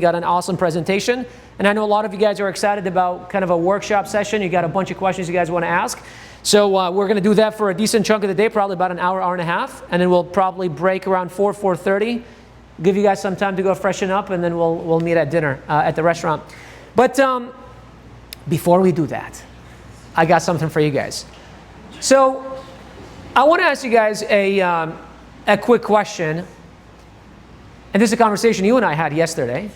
got an awesome presentation, and I know a lot of you guys are excited about kind of a workshop session. You got a bunch of questions you guys want to ask. So we're going to do that for a decent chunk of the day, probably about an hour, hour and a half, and then we'll probably break around 4:30, give you guys some time to go freshen up, and then we'll meet at dinner at the restaurant. But before we do that, I got something for you guys. So I want to ask you guys a quick question, and this is a conversation you and I had yesterday.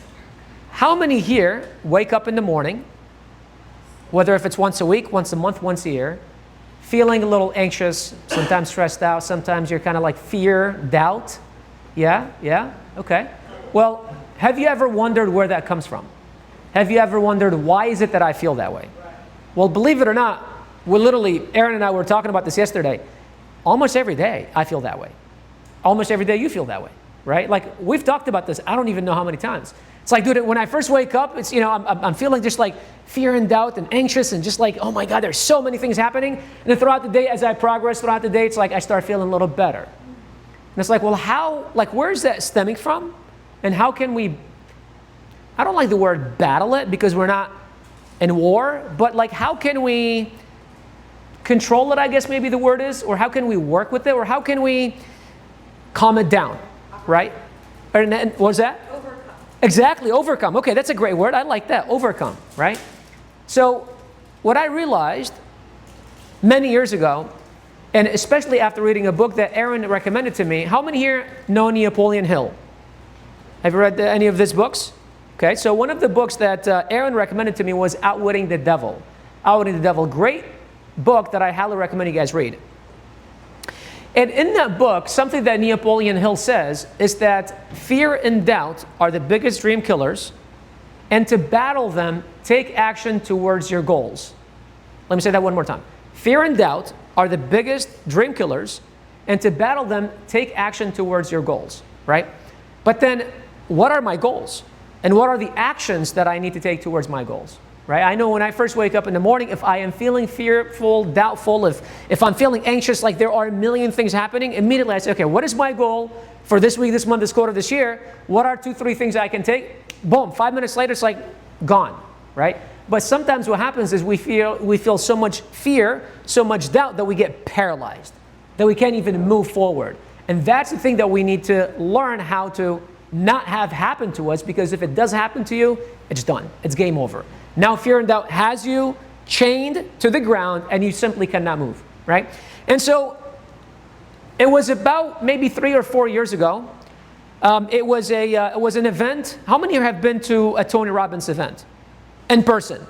How many here wake up in the morning, whether if it's once a week, once a month, once a year, feeling a little anxious, sometimes stressed out, sometimes you're kind of like fear, doubt? Yeah? Okay. Well, have you ever wondered where that comes from? Have you ever wondered, why is it that I feel that way? Well, believe it or not, Aaron and I were talking about this yesterday. Almost every day I feel that way. Almost every day you feel that way, right? Like, we've talked about this, I don't even know how many times. It's like, dude, when I first wake up, it's, I'm feeling just like fear and doubt and anxious and just like, oh my God, there's so many things happening. And then throughout the day, as I progress throughout the day, it's like I start feeling a little better. And it's like, well, where's that stemming from? And how can we, I don't like the word battle it because we're not in war, but like, how can we control it, I guess maybe the word is, or how can we work with it, or how can we calm it down, right? And what was that? Overcome. Exactly, overcome. Okay, that's a great word. I like that, overcome, right? So what I realized many years ago, and especially after reading a book that Aaron recommended to me, how many here know Napoleon Hill? Have you read any of his books? Okay, so one of the books that Aaron recommended to me was Outwitting the Devil. Outwitting the Devil, great book that I highly recommend you guys read. And in that book, something that Napoleon Hill says is that fear and doubt are the biggest dream killers, and to battle them, take action towards your goals. Let me say that one more time. Fear and doubt are the biggest dream killers, and to battle them, take action towards your goals, right? But then, what are my goals? And what are the actions that I need to take towards my goals? Right? I know when I first wake up in the morning, if I am feeling fearful, doubtful, if I'm feeling anxious, like there are a million things happening, immediately I say, okay, what is my goal for this week, this month, this quarter, this year? What are 2, 3 things I can take? Boom, 5 minutes later, it's like gone, right? But sometimes what happens is we feel so much fear, so much doubt that we get paralyzed, that we can't even move forward. And that's the thing that we need to learn how to not have happen to us, because if it does happen to you, it's done. It's game over. Now fear and doubt has you chained to the ground and you simply cannot move, right? And so it was about maybe 3 or 4 years ago. It was an event. How many here have been to a Tony Robbins event in person?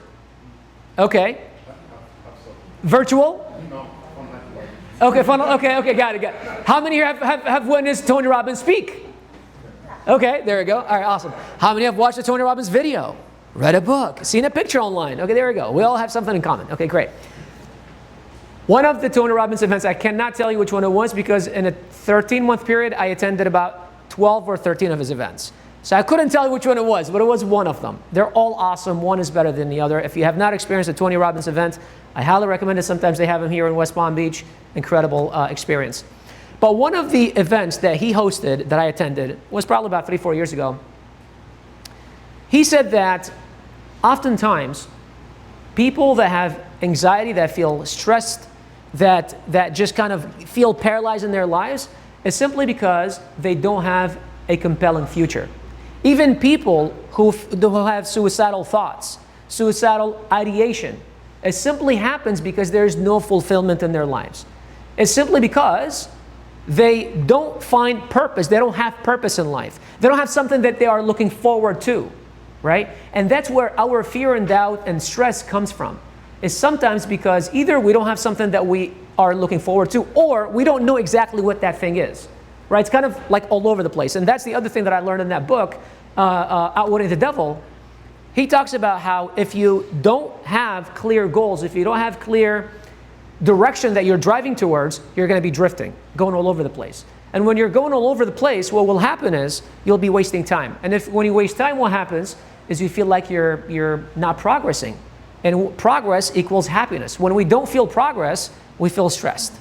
Okay. Virtual? Okay, fun. Okay, got it. How many here have witnessed Tony Robbins speak? Okay, there we go. All right, awesome. How many have watched a Tony Robbins video? Read a book, seen a picture online. Okay, there we go. We all have something in common. Okay, great. One of the Tony Robbins events, I cannot tell you which one it was, because in a 13-month period, I attended about 12 or 13 of his events. So I couldn't tell you which one it was, but it was one of them. They're all awesome. One is better than the other. If you have not experienced a Tony Robbins event, I highly recommend it. Sometimes they have them here in West Palm Beach. Incredible experience. But one of the events that he hosted that I attended was probably about 3, 4 years ago. He said that oftentimes people that have anxiety, that feel stressed, that just kind of feel paralyzed in their lives, is simply because they don't have a compelling future. Even people who have suicidal thoughts, suicidal ideation, it simply happens because there's no fulfillment in their lives. It's simply because they don't find purpose. They don't have purpose in life. They don't have something that they are looking forward to. Right? And that's where our fear and doubt and stress comes from. Is sometimes because either we don't have something that we are looking forward to, or we don't know exactly what that thing is. Right? It's kind of like all over the place. And that's the other thing that I learned in that book, Outwitting the Devil. He talks about how if you don't have clear goals, if you don't have clear direction that you're driving towards, you're going to be drifting, going all over the place. And when you're going all over the place, what will happen is you'll be wasting time. And when you waste time, what happens is you feel like you're not progressing. And progress equals happiness. When we don't feel progress, we feel stressed.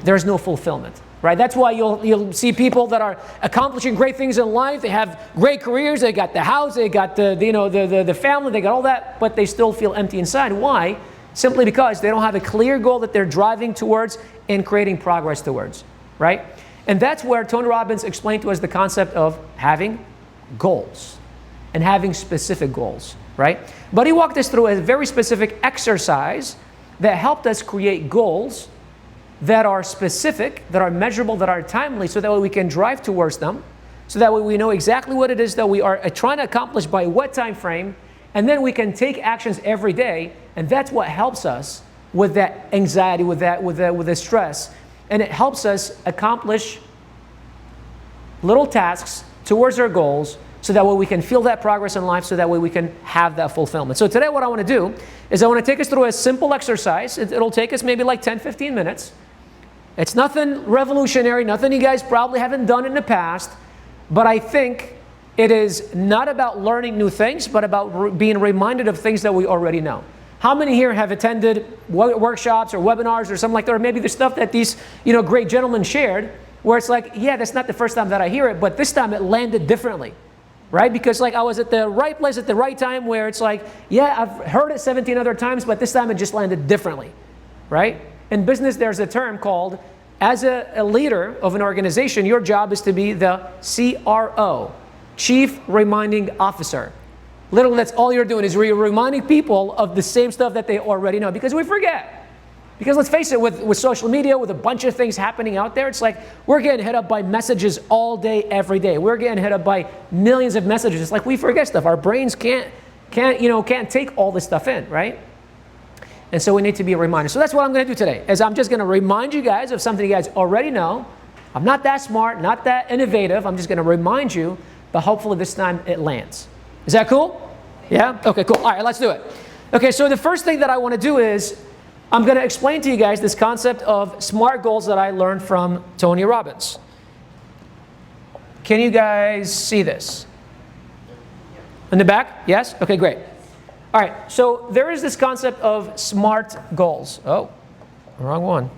There's no fulfillment. right? That's why you'll see people that are accomplishing great things in life. They have great careers. They got the house. They got the family. They got all that, but they still feel empty inside. Why? Simply because they don't have a clear goal that they're driving towards and creating progress towards, right? And that's where Tony Robbins explained to us the concept of having goals and having specific goals, right? But he walked us through a very specific exercise that helped us create goals that are specific, that are measurable, that are timely, so that way we can drive towards them, so that way we know exactly what it is that we are trying to accomplish by what time frame, and then we can take actions every day, and that's what helps us with that anxiety, with the stress, and it helps us accomplish little tasks towards our goals, so that way we can feel that progress in life, so that way we can have that fulfillment. So today what I want to do is I want to take us through a simple exercise. It'll take us maybe like 10, 15 minutes. It's nothing revolutionary, nothing you guys probably haven't done in the past, but I think it is not about learning new things, but about being reminded of things that we already know. How many here have attended workshops or webinars or something like that, or maybe the stuff that these great gentlemen shared, where it's like, yeah, that's not the first time that I hear it, but this time it landed differently, right? Because like I was at the right place at the right time, where it's like, yeah, I've heard it 17 other times, but this time it just landed differently, right? In business, there's a term called, as a leader of an organization, your job is to be the CRO, Chief Reminding Officer. Literally, that's all you're doing, is you're reminding people of the same stuff that they already know, because we forget. Because let's face it, with social media, with a bunch of things happening out there, it's like we're getting hit up by messages all day, every day. We're getting hit up by millions of messages. It's like we forget stuff. Our brains can't take all this stuff in, right? And so we need to be reminded. So that's what I'm going to do today, is I'm just going to remind you guys of something you guys already know. I'm not that smart, not that innovative. I'm just going to remind you, but hopefully this time it lands. Is that cool? Yeah? Okay, cool. All right, let's do it. Okay, so the first thing that I want to do is I'm going to explain to you guys this concept of SMART goals that I learned from Tony Robbins. Can you guys see this? In the back? Yes? Okay, great. All right, so there is this concept of SMART goals. Oh, wrong one.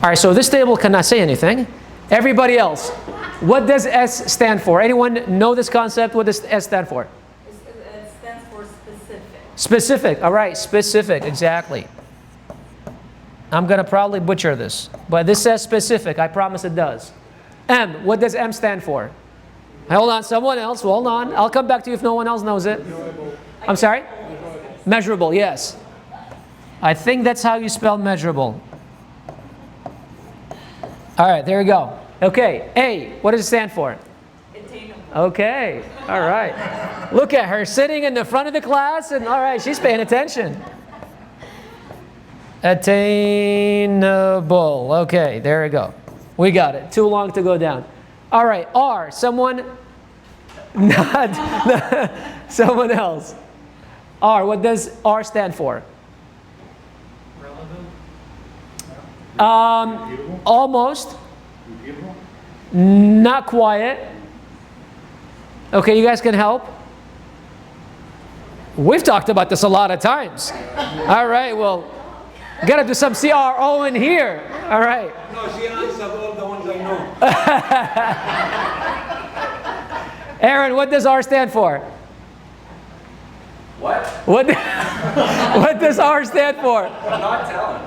All right, so this table cannot say anything. Everybody else, what does S stand for? Anyone know this concept? What does S stand for? It stands for specific. Specific, all right, specific, exactly. I'm going to probably butcher this, but this says specific. I promise it does. M, what does M stand for? Hold on, someone else, hold on. I'll come back to you if no one else knows it. I'm sorry? Measurable, yes. I think that's how you spell measurable. All right, there we go. Okay, A, what does it stand for? Attainable. Okay, all right. Look at her sitting in the front of the class, and all right, she's paying attention. Attainable. Okay, there we go. We got it. Too long to go down. All right, R, someone, not someone else. R, what does R stand for? Almost. Not quiet. Okay, you guys can help. We've talked about this a lot of times. All right, well, got to do some CRO in here. All right. No, she answered all the ones I know. Aaron, what does R stand for? What does R stand for? I'm not telling.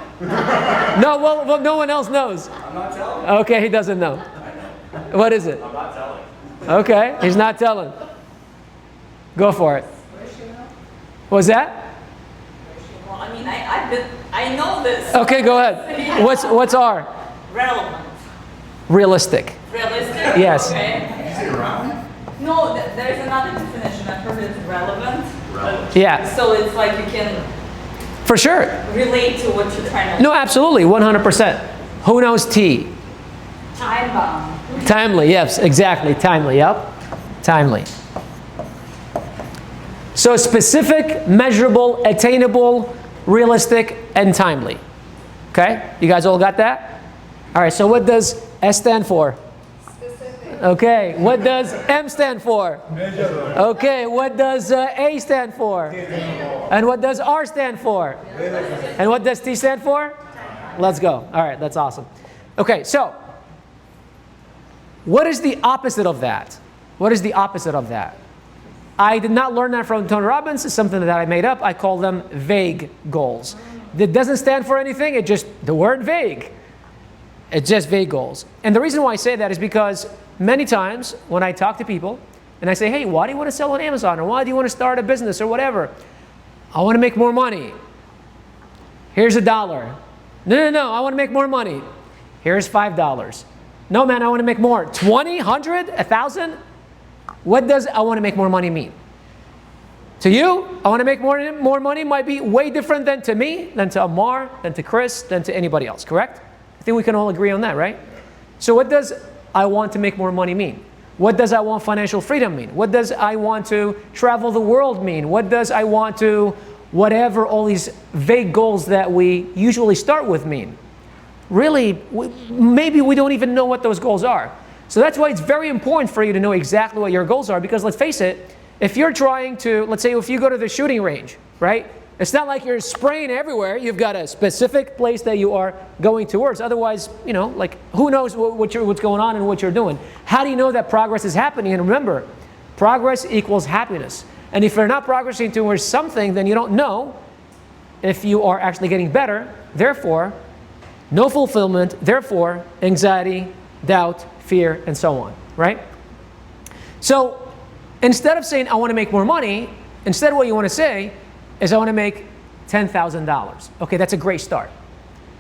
No, well, no one else knows. I'm not telling. Okay, he doesn't know. What is it? I'm not telling. Okay, he's not telling. Go for it. What was that? Well, I mean, I know this. Okay, go ahead. What's R? Relevant. Realistic. Realistic? Yes. Okay. Did you say round? No, there's another definition. I've heard it's relevant. Relevant. Yeah, So it's like you can for sure. relate to what you're trying to. No, absolutely, 100%. Who knows T? Time bound. Timely, yes, exactly. Timely, yep. Timely. So specific, measurable, attainable, realistic, and timely. Okay? You guys all got that? All right, so what does S stand for? Specific. Okay, what does M stand for? Okay, what does A stand for? And what does R stand for? And what does T stand for? Let's go. All right, that's awesome. Okay, so what is the opposite of that? What is the opposite of that? I did not learn that from Tony Robbins. It's something that I made up. I call them vague goals. It doesn't stand for anything. It just, the word vague. It's just vague goals. And the reason why I say that is because many times when I talk to people and I say, hey, why do you want to sell on Amazon? Or why do you want to start a business or whatever? I want to make more money. Here's $1. No, I want to make more money. Here's $5. No, man, I want to make more. 20, 100, 1,000? What does I want to make more money mean? To you, I want to make more money might be way different than to me, than to Amar, than to Chris, than to anybody else, correct? I think we can all agree on that, right? So what does I want to make more money mean? What does I want financial freedom mean? What does I want to travel the world mean? What does I want to, whatever all these vague goals that we usually start with mean? Really, maybe we don't even know what those goals are. So that's why it's very important for you to know exactly what your goals are, because let's face it, if you're trying to, let's say if you go to the shooting range, right? It's not like you're spraying everywhere. You've got a specific place that you are going towards. Otherwise, you know, like who knows what's going on and what you're doing. How do you know that progress is happening? And remember, progress equals happiness. And if you're not progressing towards something, then you don't know if you are actually getting better. Therefore, no fulfillment. Therefore, anxiety, doubt, fear, and so on, right? So instead of saying, I want to make more money, instead what you want to say is I want to make $10,000. Okay, that's a great start.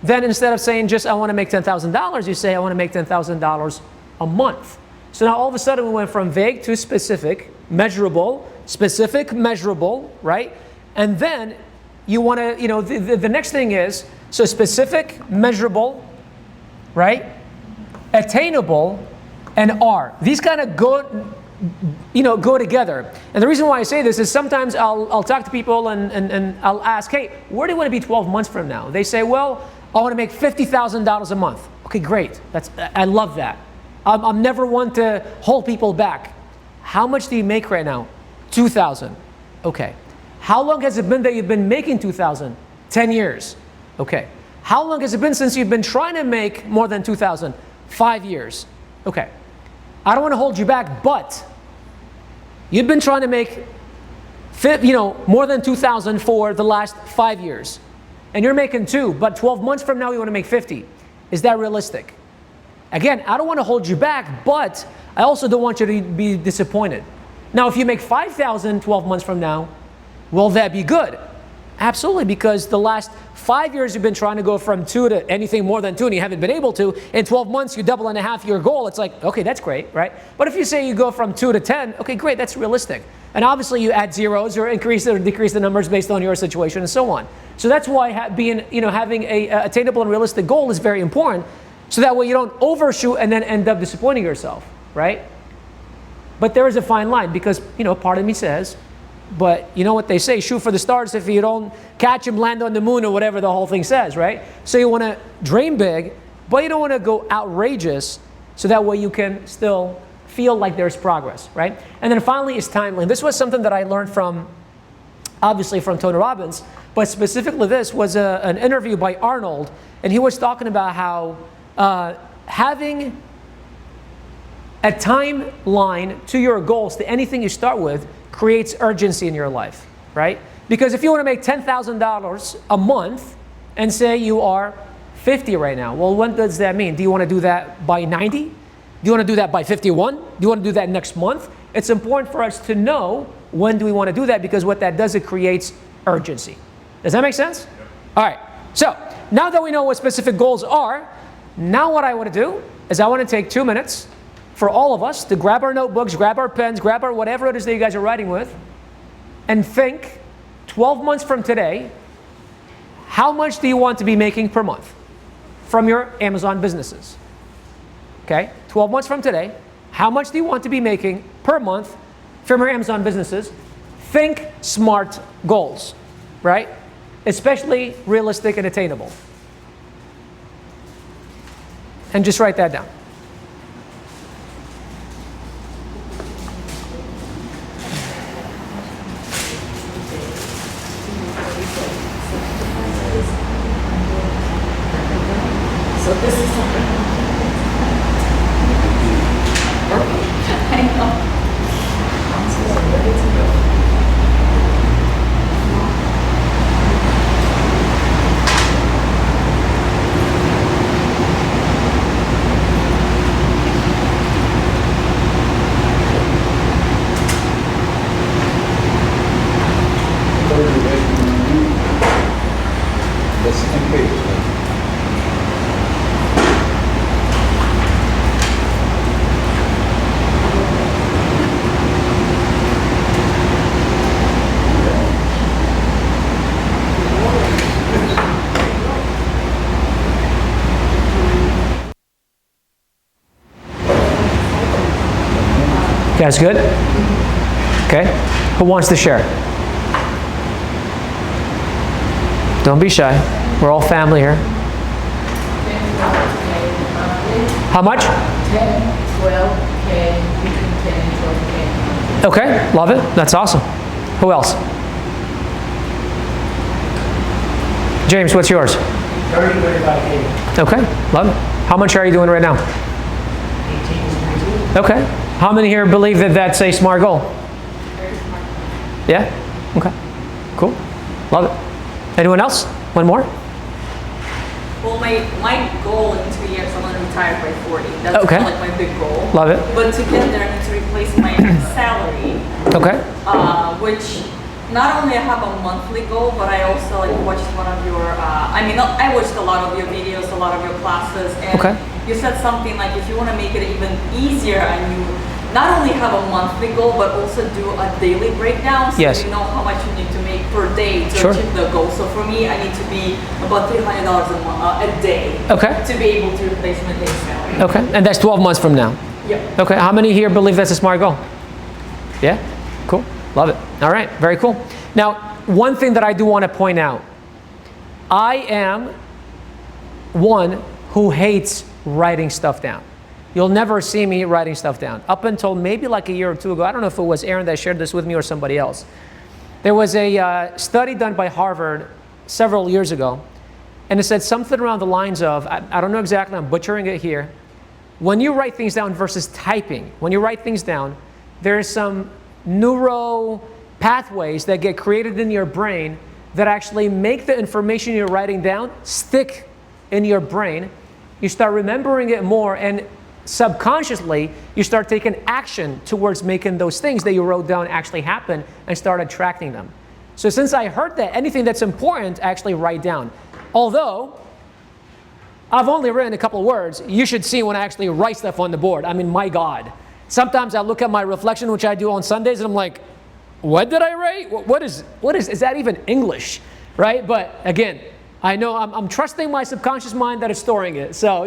Then instead of saying just I want to make $10,000, you say I want to make $10,000 a month. So now all of a sudden we went from vague to specific, measurable, specific, measurable, right? And then you want to, you know, the next thing is, so specific, measurable, right? Attainable, and R. These kind of go together. And the reason why I say this is sometimes I'll talk to people and I'll ask, hey, where do you want to be 12 months from now? They say, well, I want to make $50,000 a month. Okay, great. I love that. I'm never one to hold people back. How much do you make right now? 2,000. Okay. How long has it been that you've been making 2,000? 10 years. Okay. How long has it been since you've been trying to make more than 2,000? 5 years. Okay. I don't want to hold you back, but you've been trying to make more than 2,000 for the last 5 years. And you're making 2, but 12 months from now you want to make 50. Is that realistic? Again, I don't want to hold you back, but I also don't want you to be disappointed. Now, if you make 5,000 12 months from now, will that be good? Absolutely, because the last 5 years you've been trying to go from 2 to anything more than 2 and you haven't been able to. In 12 months you double and a half your goal. It's like, okay, that's great, right? But if you say you go from 2 to 10, okay, great, that's realistic. And obviously you add zeros or increase or decrease the numbers based on your situation and so on. So that's why having a attainable and realistic goal is very important. So that way you don't overshoot and then end up disappointing yourself, right? But there is a fine line because, part of me says, but you know what they say, shoot for the stars. If you don't catch them, land on the moon or whatever the whole thing says, right? So you want to dream big, but you don't want to go outrageous so that way you can still feel like there's progress, right? And then finally is timely. This was something that I learned obviously from Tony Robbins, but specifically this was an interview by Arnold, and he was talking about how having a timeline to your goals, to anything you start with, creates urgency in your life, right? Because if you want to make $10,000 a month and say you are 50 right now, well, what does that mean? Do you want to do that by 90? Do you want to do that by 51? Do you want to do that next month? It's important for us to know when do we want to do that, because what that does, it creates urgency. Does that make sense? Yep. All right. So now that we know what specific goals are, now what I want to do is I want to take 2 minutes for all of us to grab our notebooks, grab our pens, grab our whatever it is that you guys are writing with, and think 12 months from today, how much do you want to be making per month from your Amazon businesses? Okay, 12 months from today, how much do you want to be making per month from your Amazon businesses? Think SMART goals, right? Especially realistic and attainable. And just write that down. This is something. I know. The second page. You guys good? Okay. Who wants to share? Don't be shy. We're all family here. How much? 10, 12K, between 10 and 12K. Okay, love it. That's awesome. Who else? James, what's yours? 30, 35K. Okay, love it. How much are you doing right now? 18 to 22. Okay. How many here believe that that's a SMART goal? Yeah? Okay. Cool. Love it. Anyone else? One more? Well, my goal in 2 years, I want to retire by 40. That's Okay. kind of like my big goal. Love it. But to get there, I need to replace my salary, Okay. which not only I have a monthly goal, but I also like watched one of your. I watched a lot of your videos, a lot of your classes, and Okay. you said something like if you want to make it even easier, and you not only have a monthly goal, but also do a daily breakdown, so Yes. you know how much you need to make per day to Sure. achieve the goal. So for me, I need to be about $300 a day Okay. to be able to replace my day salary. Okay. And that's 12 months from now. Yep. Okay. How many here believe that's a SMART goal? Yeah? Cool. Love it. All right. Very cool. Now, one thing that I do want to point out. I am one who hates writing stuff down. You'll never see me writing stuff down. Up until maybe like a year or two ago, I don't know if it was Aaron that shared this with me or somebody else. There was a study done by Harvard several years ago, and it said something around the lines of, I don't know exactly, I'm butchering it here. When you write things down versus typing, when you write things down, there's some neuro pathways that get created in your brain that actually make the information you're writing down stick in your brain. You start remembering it more, and subconsciously, you start taking action towards making those things that you wrote down actually happen and start attracting them. So since I heard that, anything that's important, actually write down. Although, I've only written a couple of words, you should see when I actually write stuff on the board. I mean, my God. Sometimes I look at my reflection, which I do on Sundays, and I'm like, what did I write? What is that even English, right? But again, I know I'm trusting my subconscious mind that it's storing it. So,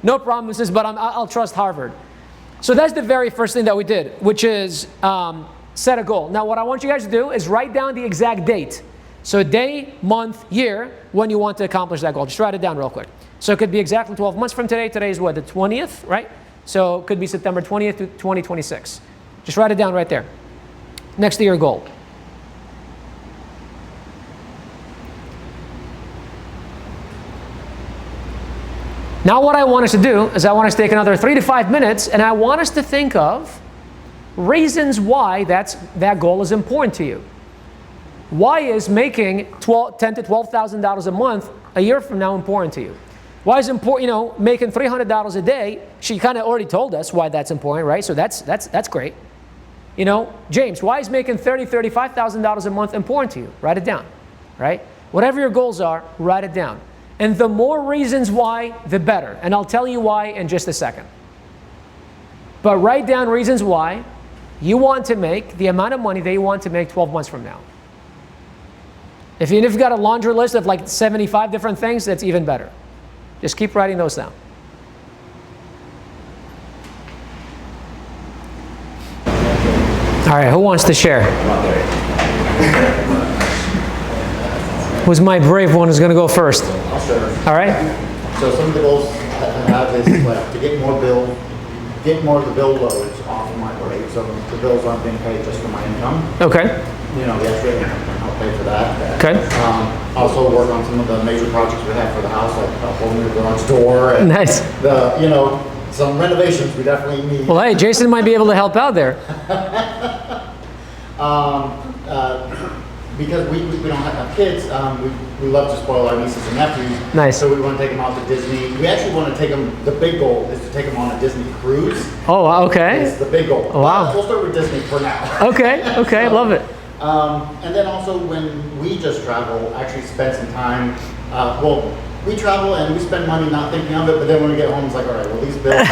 no promises, but I'll trust Harvard. So that's the very first thing that we did, which is set a goal. Now, what I want you guys to do is write down the exact date. So day, month, year, when you want to accomplish that goal. Just write it down real quick. So it could be exactly 12 months from today. Today is what, the 20th, right? So it could be September 20th to 2026. Just write it down right there, next to your goal. Now what I want us to do is I want us to take another 3 to 5 minutes, and I want us to think of reasons why that goal is important to you. Why is making $10,000 to $12,000 a month a year from now important to you? Why is important, making $300 a day? She kind of already told us why that's important, right? So that's great. James, why is making $30,000, $35,000 a month important to you? Write it down, right? Whatever your goals are, write it down. And the more reasons why, the better. And I'll tell you why in just a second. But write down reasons why you want to make the amount of money that you want to make 12 months from now. If you've got a laundry list of like 75 different things, that's even better. Just keep writing those down. All right, who wants to share? Who's my brave one who's going to go first? I'll share. All right. So some of the goals I have is like to get more of the bill loads off of my plate, so the bills aren't being paid just for my income. Okay. The extra income can help pay for that. Okay. Also work on some of the major projects we have for the house, like a whole new garage door and Nice. some renovations we definitely need. Well, hey, Jason might be able to help out there. Because we don't have kids, we love to spoil our nieces and nephews. Nice. So we want to take them out to Disney. We actually want to take them, the big goal is to take them on a Disney cruise. Oh, okay. It's the big goal. Wow. We'll start with Disney for now. Okay, love it. And then also when we just travel, actually spend some time, we travel and we spend money not thinking of it, but then when we get home, it's like, all right, well, these bills,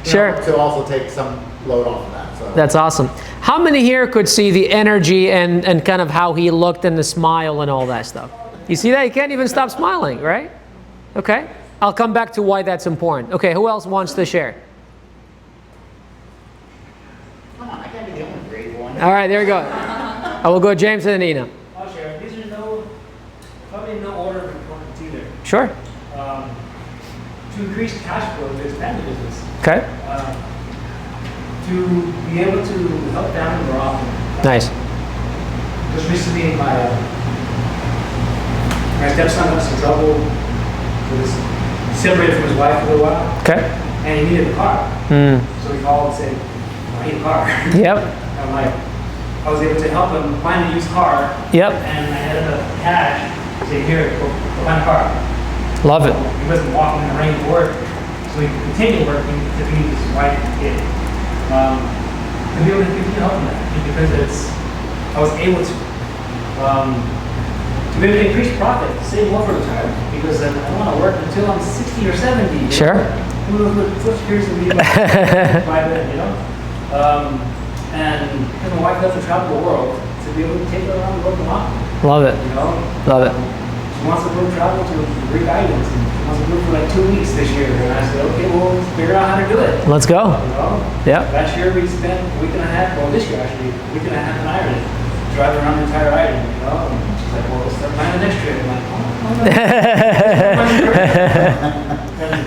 Sure. to also take some load off of that. So. That's awesome. How many here could see the energy and kind of how he looked and the smile and all that stuff? You see that? He can't even stop smiling, right? Okay. I'll come back to why that's important. Okay, who else wants to share? Come on, I can't be the only grade one. All right, there we go. I will go James and then Ina. I'll share. These are probably no order of importance either. Sure. To increase cash flow to expand the business. Okay. To be able to help family more often. Nice. Just recently, my stepson got in some trouble. He was separated from his wife for a little while, Okay. and he needed a car. So he called and said, I need a car. Yep. I'm like, I was able to help him find a used car. Yep. And I had enough cash to say, here, go find a car. Love it. He wasn't walking in the rain to work, so he could continue working to feed his wife and kid. To be able to continue helping that, because I was able to be able to increase profit, save more for retirement, because I don't want to work until I'm 60 or 70. Sure. Who knows what Social Security will be by then, And because my wife loves to travel the world, to be able to take her around the world and walk, Love it. Love it. She wants to go travel to Greek islands, and she wants to do it for like 2 weeks this year. And I said, okay, well, let's figure out how to do it. Let's go. Yep. Last year we spent a week and a half, this year actually, a week and a half in Ireland, driving around the entire island, And she's like, well, let's start planning the next trip. I'm like, and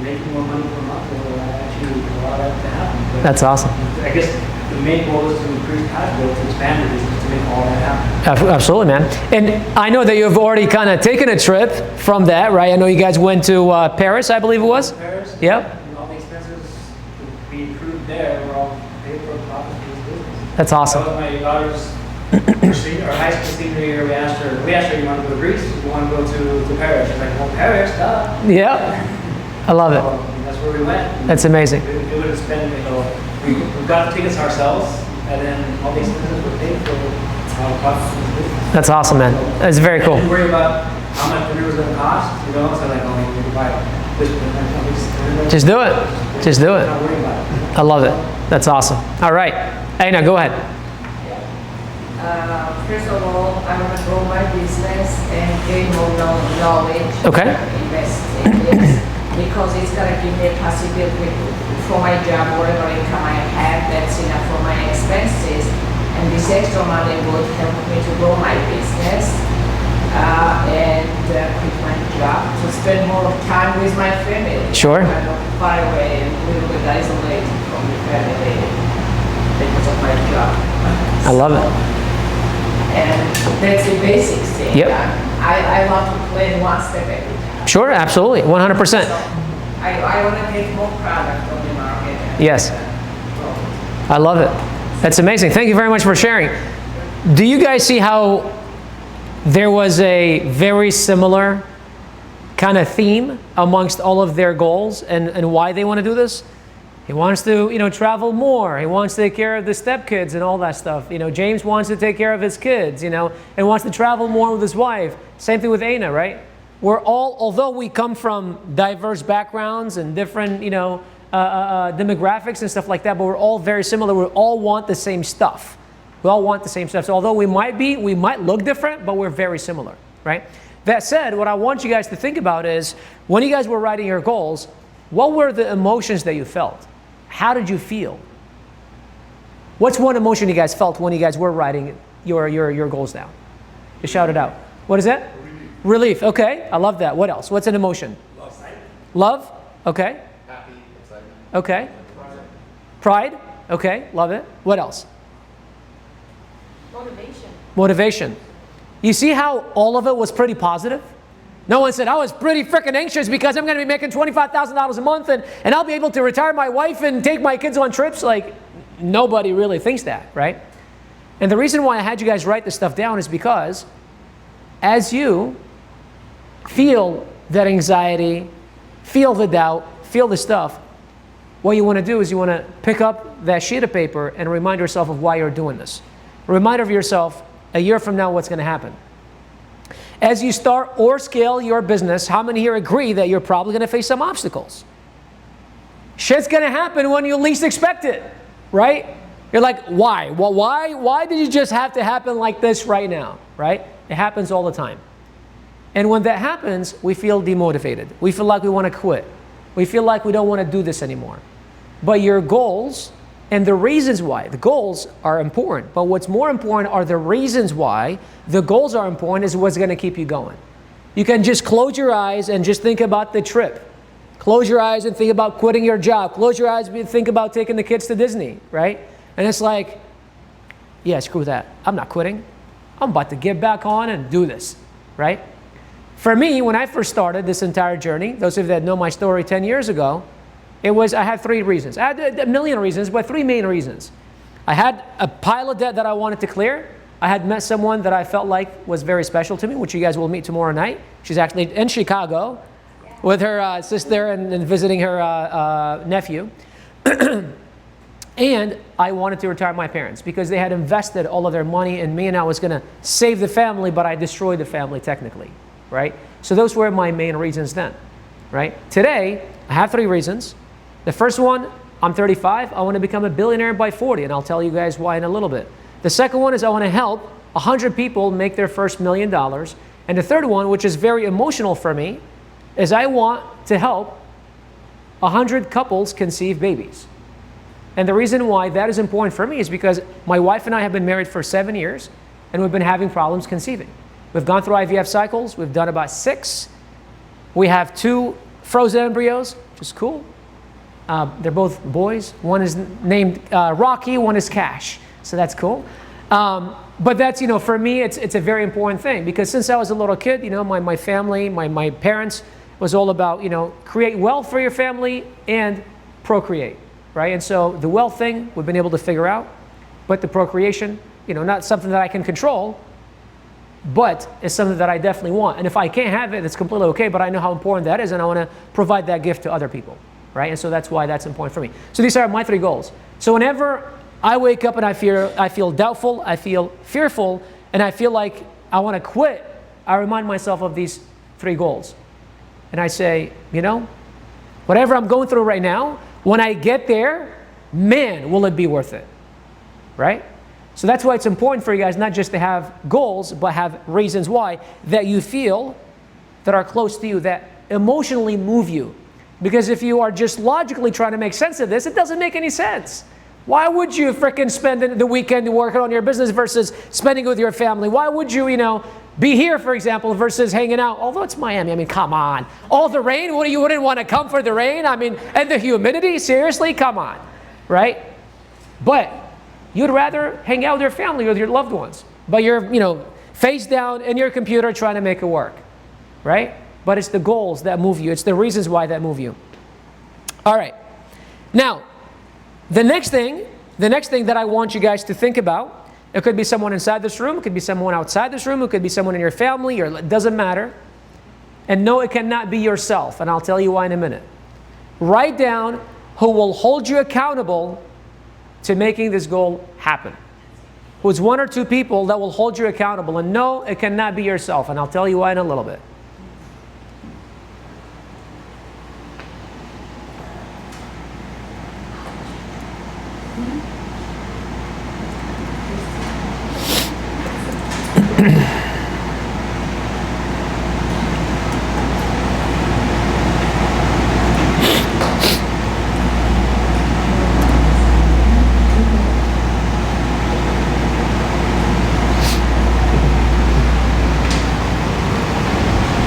making more money per month will actually allow that to happen. But That's awesome. I guess the main goal is to increase cash flow, to expand the business, to make all that happen. Absolutely, man. And I know that you've already kind of taken a trip from that, right? I know you guys went to Paris, I believe it was. Paris. Yep. And all the expenses to be approved there were all paid for profit for this business. That's awesome. That was my daughter's high school senior year. We asked her, you want to go to Greece? You want to go to Paris? She's like, well, Paris, duh. Yep. I love it. So, that's where we went. That's amazing. We would have spent, we got the tickets ourselves, and then all the expenses were paid for profit for this business. That's awesome, man. That's very I cool. didn't worry about how much dinner was going to cost, So like, oh, we buy this, Just do it. Just do it. Not worry about it. I love it. That's awesome. All right. Hey, now go ahead. First of all, I want to grow my business and gain more knowledge. Okay. Invest in this because it's going to give me a possibility for my job, whatever income I have, that's enough for my expenses. And this extra money would help me to grow my business and quit my job to spend more time with my family. Sure. I'm not far away, a little bit isolated from the family because of my job. I love it. And that's the basics thing. Yep. I want to plan one step at a time. Sure, absolutely. 100%. So I want to get more product on the market. Yes. I love it. That's amazing. Thank you very much for sharing. Do you guys see how there was a very similar kind of theme amongst all of their goals and why they want to do this? He wants to, travel more. He wants to take care of the stepkids and all that stuff. James wants to take care of his kids, and wants to travel more with his wife. Same thing with Aina, right? We're all, although we come from diverse backgrounds and different, demographics and stuff like that, but we're all very similar. We all want the same stuff. We all want the same stuff. So although we might look different, but we're very similar, right? That said, what I want you guys to think about is when you guys were writing your goals, what were the emotions that you felt? How did you feel? What's one emotion you guys felt when you guys were writing your goals down? Just shout it out. What is that? Relief. Okay, I love that. What else? What's an emotion? Love. Okay. Happy, excitement. Okay. Pride. Okay, love it. What else? Motivation. Motivation. You see how all of it was pretty positive? No one said, I was pretty freaking anxious because I'm going to be making $25,000 a month and I'll be able to retire my wife and take my kids on trips. Like, nobody really thinks that, right? And the reason why I had you guys write this stuff down is because as you feel that anxiety, feel the doubt, feel the stuff, what you want to do is you want to pick up that sheet of paper and remind yourself of why you're doing this. A reminder of yourself, a year from now, what's going to happen. As you start or scale your business, how many here agree that you're probably going to face some obstacles? Shit's going to happen when you least expect it, right? You're like, why? Well, why did you just have to happen like this right now, right? It happens all the time. And when that happens, we feel demotivated. We feel like we want to quit. We feel like we don't want to do this anymore. But your goals and the reasons why, the goals are important, but what's more important are the reasons why the goals are important is what's going to keep you going. You can just close your eyes and just think about the trip. Close your eyes and think about quitting your job. Close your eyes and think about taking the kids to Disney, right? And it's like, yeah, screw that. I'm not quitting. I'm about to get back on and do this, right? For me, when I first started this entire journey, those of you that know my story 10 years ago, I had 3 reasons. I had a million reasons, but 3 main reasons. I had a pile of debt that I wanted to clear. I had met someone that I felt like was very special to me, which you guys will meet tomorrow night. She's actually in Chicago with her sister and visiting her nephew. And I wanted to retire my parents because they had invested all of their money in me and I was going to save the family, but I destroyed the family technically, right? So those were my main reasons then, right? Today, I have 3 reasons. The first one, I'm 35. I want to become a billionaire by 40, and I'll tell you guys why in a little bit. The second one is I want to help 100 people make their first $1 million. And the third one, which is very emotional for me, is I want to help 100 couples conceive babies. And the reason why that is important for me is because my wife and I have been married for 7 years, and we've been having problems conceiving. We've gone through IVF cycles. We've done about 6. We have 2 frozen embryos, which is cool. They're both boys. One is named Rocky, one is Cash. So that's cool. But that's, for me, it's a very important thing because since I was a little kid, my family, my parents was all about, create wealth for your family and procreate, right? And so the wealth thing we've been able to figure out, but the procreation, not something that I can control, but it's something that I definitely want. And if I can't have it, it's completely okay, but I know how important that is and I want to provide that gift to other people. Right? And so that's why that's important for me. So these are my 3 goals. So whenever I wake up and I feel doubtful, I feel fearful, and I feel like I want to quit, I remind myself of these 3 goals. And I say, whatever I'm going through right now, when I get there, man, will it be worth it, right? So that's why it's important for you guys not just to have goals, but have reasons why that you feel that are close to you, that emotionally move you. Because if you are just logically trying to make sense of this, it doesn't make any sense. Why would you frickin' spend the weekend working on your business versus spending it with your family? Why would you, be here, for example, versus hanging out? Although it's Miami, I mean, come on. All the rain, you wouldn't want to come for the rain? I mean, and the humidity, seriously? Come on, right? But you'd rather hang out with your family or with your loved ones. But you're, face down in your computer trying to make it work, right? But it's the goals that move you. It's the reasons why that move you. All right. Now, the next thing that I want you guys to think about, it could be someone inside this room, it could be someone outside this room, it could be someone in your family, or it doesn't matter. And no, it cannot be yourself, and I'll tell you why in a minute. Write down who will hold you accountable to making this goal happen. Who's 1 or 2 people that will hold you accountable, and no, it cannot be yourself, and I'll tell you why in a little bit.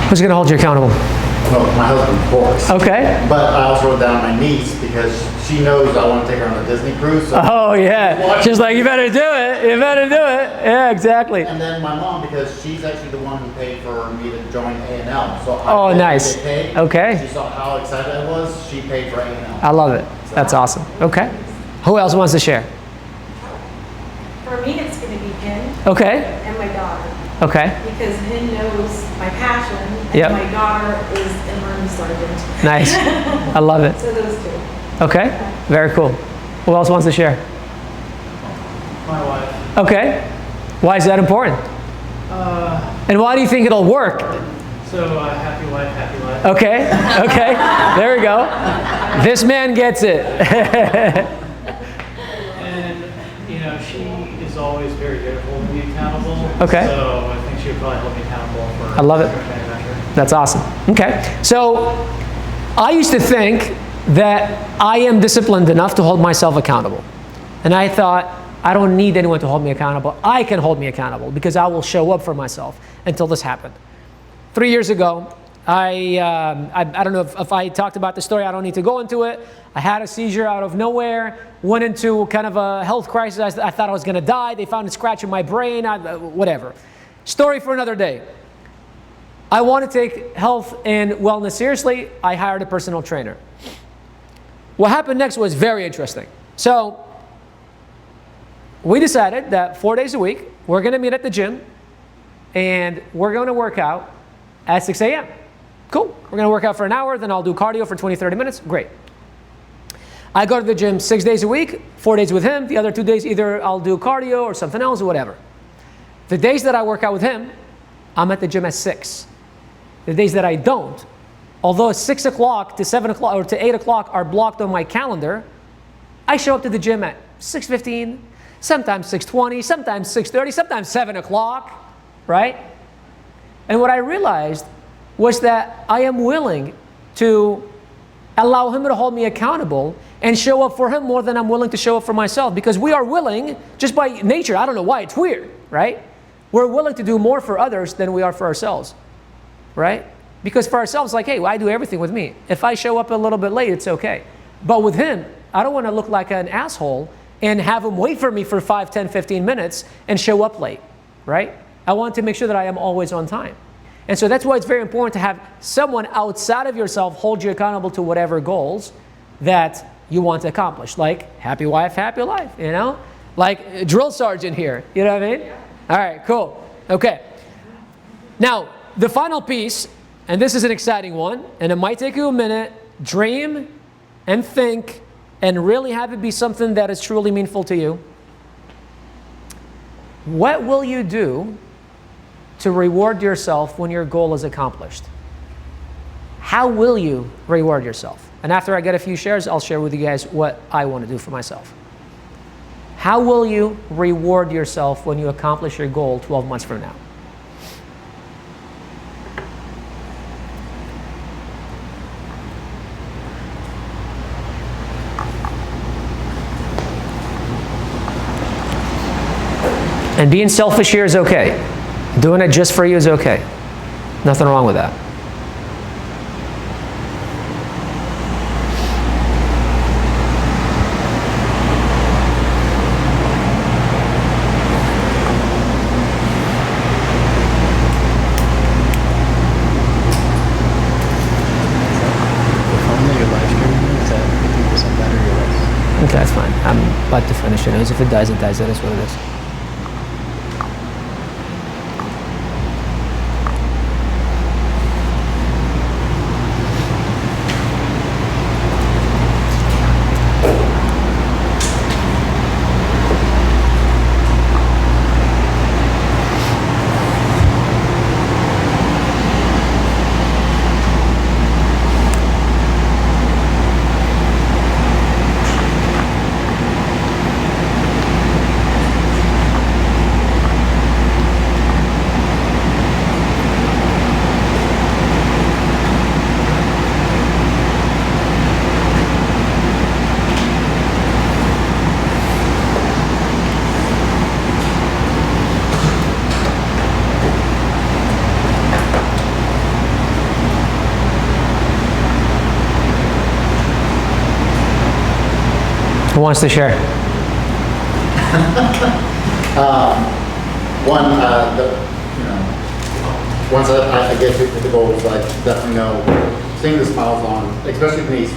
Who's going to hold you accountable? well, my husband, of course. Okay. But I also wrote down my niece because she knows I want to take her on a Disney cruise. So Oh yeah. She's like, you better do it. You better do it. Yeah, exactly. and then my mom, because she's actually the one who paid for me to join A&L. So Oh, I paid, nice. they paid. Okay. She saw how excited I was. She paid for A&L. I love it. That's awesome. Okay. Who else wants to share? For me, it's going to be Jen Okay. and my daughter, Okay. because Jen knows my passion, and Yep. my daughter is an Army sergeant. Nice. I love it. So those two. Okay. Very cool. Who else wants to share? My wife. Okay. Why is that important? And why do you think it'll work? So happy wife, happy life. Okay. Okay. There we go. This man gets it. And, you know, she is always very good at holding me accountable. Okay. So I think she would probably hold me accountable for I love it. every adventure. That's awesome. Okay. So I used to think that I am disciplined enough to hold myself accountable. And I thought, I don't need anyone to hold me accountable. I can hold me accountable because I will show up for myself until this happened. 3 years ago, I don't know if I talked about the story. I don't need to go into it. I had a seizure out of nowhere, went into kind of a health crisis. I thought I was going to die. They found a scratch in my brain, whatever. Story for another day. I want to take health and wellness seriously. I hired a personal trainer. What happened next was very interesting. So we decided that 4 days a week, we're going to meet at the gym and we're going to work out at 6 a.m. Cool. We're going to work out for an hour, then I'll do cardio for 20, 30 minutes. Great. I go to the gym 6 days a week, 4 days with him. The other 2 days, either I'll do cardio or something else or whatever. The days that I work out with him, I'm at the gym at 6. The days that I don't, although 6 o'clock to 7 o'clock or to 8 o'clock are blocked on my calendar, I show up to the gym at 6:15, sometimes 6:20, sometimes 6:30, sometimes 7 o'clock, right? And what I realized was that I am willing to allow him to hold me accountable and show up for him more than I'm willing to show up for myself, because we are willing, just by nature, I don't know why, it's weird, right? We're willing to do more for others than we are for ourselves, right? Because for ourselves, like, hey, well, I do everything with me. If I show up a little bit late, it's okay. But with him, I don't want to look like an asshole and have him wait for me for 5, 10, 15 minutes and show up late, right? I want to make sure that I am always on time. And so that's why it's very important to have someone outside of yourself hold you accountable to whatever goals that you want to accomplish. Like happy wife, happy life, you know? Like a drill sergeant here, you know what I mean? All right, cool. Okay. Now, the final piece, and this is an exciting one, and it might take you a minute, dream and think and really have it be something that is truly meaningful to you. What will you do to reward yourself when your goal is accomplished? How will you reward yourself? And after I get a few shares, I'll share with you guys what I want to do for myself. How will you reward yourself when you accomplish your goal 12 months from now? And being selfish here is okay. Doing it just for you is okay. Nothing wrong with that. Okay, that's fine. I'm about to finish it. If it dies, it dies. That is what it is. Who wants to share? Once I get to the goals, I definitely know seeing the smiles on, especially the niece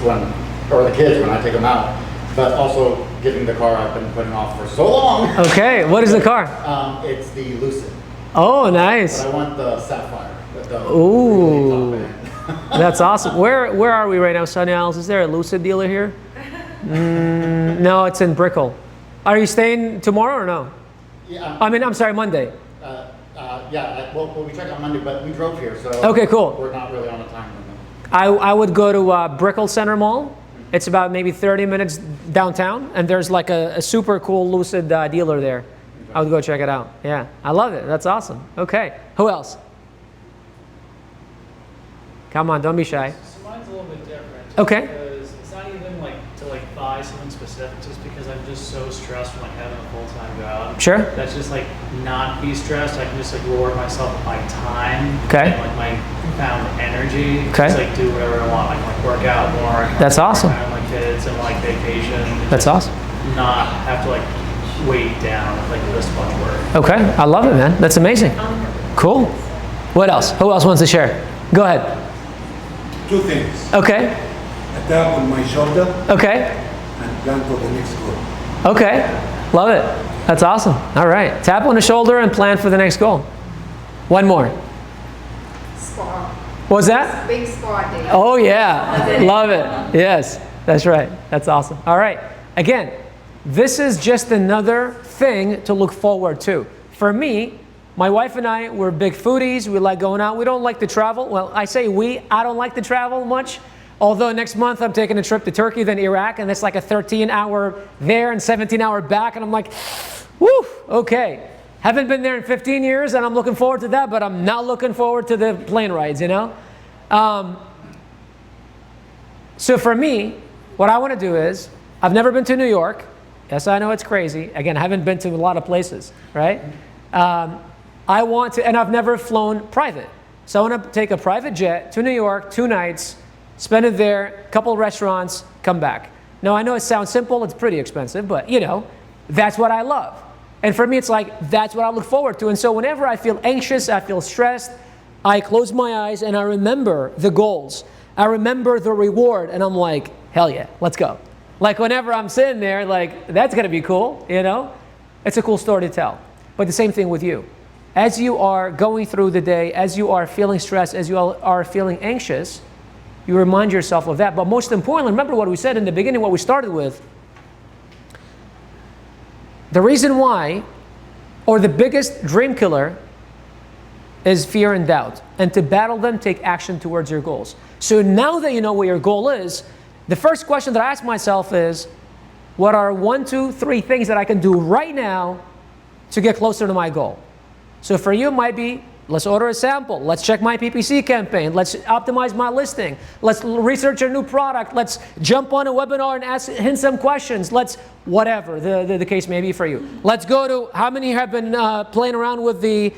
or the kids when I take them out, but also getting the car I've been putting off for so long. Okay, what is the car? It's the Lucid. Oh, nice. But I want the Sapphire. Ooh. Really top end. That's awesome. Where are we right now, Sunny Isles? Is there a Lucid dealer here? No, it's in Brickell. Are you staying tomorrow or no? Yeah. I'm sorry, Monday. Well, we checked on Monday, but we drove here, so Okay, cool. we're not really on a time limit. I would go to Brickell Center Mall. It's about maybe 30 minutes downtown, and there's like a super cool Lucid dealer there. I would go check it out. Yeah, I love it. That's awesome. Okay, who else? Come on, don't be shy. So mine's a little bit different. Okay. Because it's not even like to buy something specific, just because I'm just so stressed from having a full-time job. Sure. That's just not be stressed. I can just reward myself with my time. Okay. And my found energy. Okay. Just do whatever I want. I can work out more. I can That's awesome. spend time with my kids and vacation. That's awesome. Not have to weigh down with this much work. Okay, I love it, man. That's amazing. Cool. What else? Who else wants to share? Go ahead. Two things. Okay. A tap on my shoulder Okay. and plan for the next goal. Okay. Love it. That's awesome. All right. Tap on the shoulder and plan for the next goal. One more. Spa. What was that? Big spa day. Oh, yeah. Love it. Yes, that's right. That's awesome. All right. Again, this is just another thing to look forward to. For me, my wife and I, we're big foodies. We like going out. We don't like to travel. Well, I say we. I don't like to travel much. Although next month I'm taking a trip to Turkey, then Iraq, and it's like a 13-hour there and 17-hour back. And I'm like, whew, okay. Haven't been there in 15 years, and I'm looking forward to that, but I'm not looking forward to the plane rides, you know? So for me, what I want to do is, I've never been to New York. Yes, I know it's crazy. Again, I haven't been to a lot of places, right? I want to, and I've never flown private. So I want to take a private jet to New York, 2 nights, spend it there, couple restaurants, come back. Now, I know it sounds simple, it's pretty expensive, but that's what I love. And for me, it's that's what I look forward to. And so whenever I feel anxious, I feel stressed, I close my eyes and I remember the goals. I remember the reward, and I'm like, hell yeah, let's go. Whenever I'm sitting there, that's gonna be cool, It's a cool story to tell. But the same thing with you. As you are going through the day, as you are feeling stressed, as you are feeling anxious, you remind yourself of that. But most importantly, remember what we said in the beginning, what we started with. The reason why, or the biggest dream killer, is fear and doubt. And to battle them, take action towards your goals. So now that you know what your goal is, the first question that I ask myself is, what are 1, 2, 3 things that I can do right now to get closer to my goal? So for you, it might be, let's order a sample. Let's check my PPC campaign. Let's optimize my listing. Let's research a new product. Let's jump on a webinar and ask him some questions. Let's, whatever the case may be for you. Let's go to, how many have been playing around with the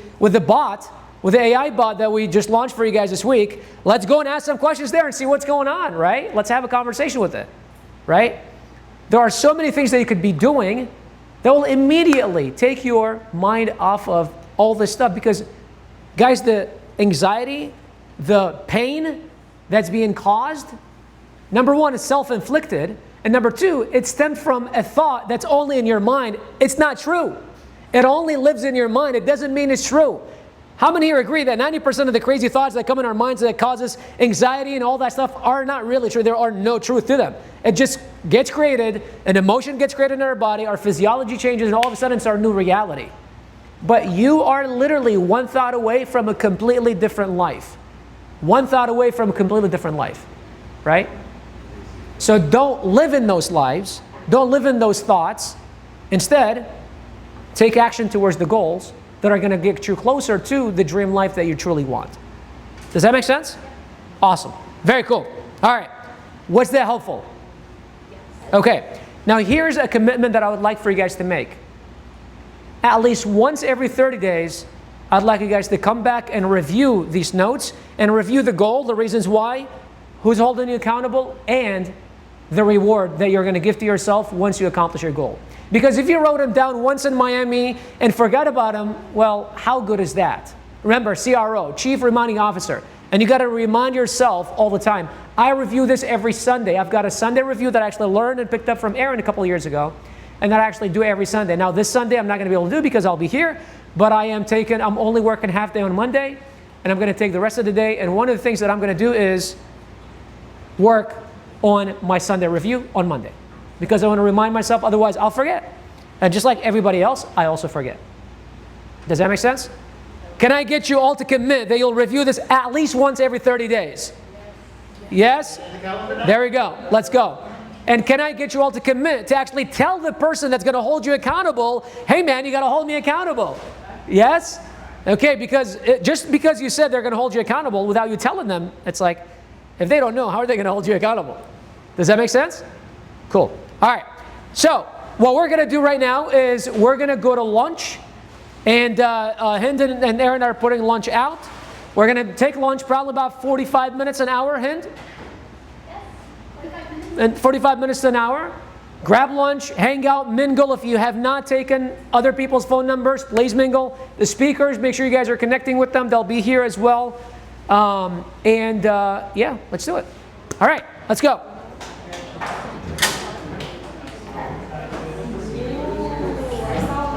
bot, with the AI bot that we just launched for you guys this week? Let's go and ask some questions there and see what's going on, right? Let's have a conversation with it, right? There are so many things that you could be doing that will immediately take your mind off of all this stuff, because guys, the anxiety, the pain that's being caused, number one, is self-inflicted, and number two, it stems from a thought that's only in your mind. It's not true. It only lives in your mind. It doesn't mean it's true. How many here agree that 90% of the crazy thoughts that come in our minds that causes anxiety and all that stuff are not really true? There are no truth to them. It just gets created, an emotion gets created in our body, our physiology changes, and all of a sudden it's our new reality. But you are literally one thought away from a completely different life. One thought away from a completely different life, right? So don't live in those lives. Don't live in those thoughts. Instead, take action towards the goals that are going to get you closer to the dream life that you truly want. Does that make sense? Awesome. Very cool. All right. Was that helpful? Okay. Now here's a commitment that I would like for you guys to make. At least once every 30 days, I'd like you guys to come back and review these notes and review the goal, the reasons why, who's holding you accountable, and the reward that you're going to give to yourself once you accomplish your goal. Because if you wrote them down once in Miami and forgot about them, well, how good is that? Remember, CRO, Chief Reminding Officer. And you got to remind yourself all the time. I review this every Sunday. I've got a Sunday review that I actually learned and picked up from Aaron a couple of years ago, and that I actually do every Sunday. Now, this Sunday I'm not going to be able to do because I'll be here, but I'm only working half day on Monday, and I'm going to take the rest of the day. And one of the things that I'm going to do is work on my Sunday review on Monday, because I want to remind myself, otherwise I'll forget. And just like everybody else, I also forget. Does that make sense? Can I get you all to commit that you'll review this at least once every 30 days? Yes? There we go. Let's go. And can I get you all to commit to actually tell the person that's going to hold you accountable, hey man, you got to hold me accountable? Yes? Okay, because just because you said they're going to hold you accountable without you telling them, it's like, if they don't know, how are they going to hold you accountable? Does that make sense? Cool. All right. So what we're going to do right now is we're going to go to lunch. And Hind and Aaron are putting lunch out. We're going to take lunch probably about 45 minutes, an hour, Hind? Yes, 45 minutes. And 45 minutes to an hour. Grab lunch, hang out, mingle. If you have not taken other people's phone numbers, please mingle. The speakers, make sure you guys are connecting with them. They'll be here as well. Yeah, let's do it. All right, let's go.